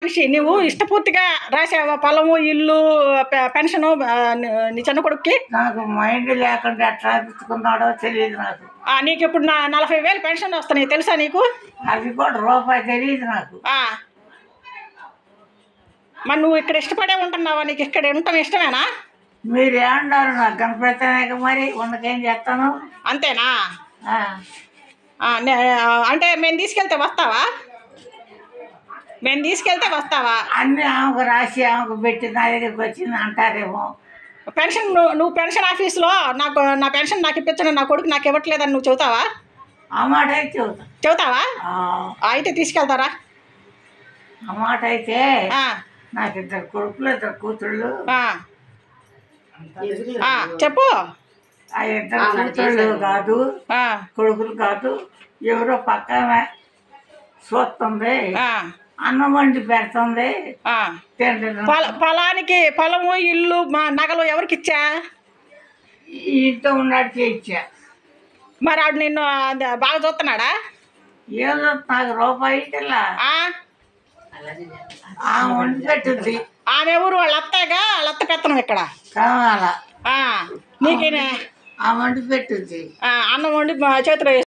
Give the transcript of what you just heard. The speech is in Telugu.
ఖుషి, నువ్వు ఇష్టపూర్తిగా రాసావా పొలము ఇల్లు పెన్షను నీ చిన్న కొడుక్కి? నాకు మైండ్ లేకుండా ఎట్లా రాపించుకున్నాడో తెలియదు నాకు. నీకు ఇప్పుడు 40,000 పెన్షన్ వస్తున్నాయి తెలుసా నీకు? అది కూడా రూపాయి తెలియదు నాకు. మరి నువ్వు ఇక్కడ ఇష్టపడే ఉంటున్నావా? నీకు ఇక్కడ ఉండటం ఇష్టమేనా? మీరు ఏమన్నారు నాకు కనపడతానే మరి ఉండకేం చేస్తాను. అంతేనా? అంటే మేము తీసుకెళ్తే వస్తావా? మేము తీసుకెళ్తే వస్తావా? అన్నీ ఆమెకు రాసి ఆమెకు పెట్టి నా దగ్గరికి వచ్చింది అంటారేమో. పెన్షన్ నువ్వు పెన్షన్ ఆఫీస్లో నా పెన్షన్ నాకు ఇప్పించను, నా కొడుకు నాకు ఇవ్వట్లేదని నువ్వు చెబుతావా? ఆ మాట అయితే చెబుతావా? అయితే తీసుకెళ్తారా? ఆ మాట అయితే నాకు 2 కొడుకులు 2 కూతుళ్ళు. చెప్పు. ఆ 2 కూతుళ్ళు కాదు, కొడుకులు కాదు, ఎవరో పక్కన చూస్తుంది, అన్నం వండి పెడుతుంది. పొలము ఇల్లు నగలు ఎవరికి ఇచ్చా? ఇంట్లో ఉన్నాడికి ఇచ్చా. మరి ఆడు నిన్ను బాగా చూస్తున్నాడా? ఏదో నాకు రూపాయి ఆమె వండి పెట్టుద్ది. ఆమె ఊరు వాళ్ళ అత్తగా, వాళ్ళ అత్త పెత్తనం ఇక్కడ కావాలా నీకేనే ఆ వండి పెట్టుద్ది. అన్నం వండి చేతిలో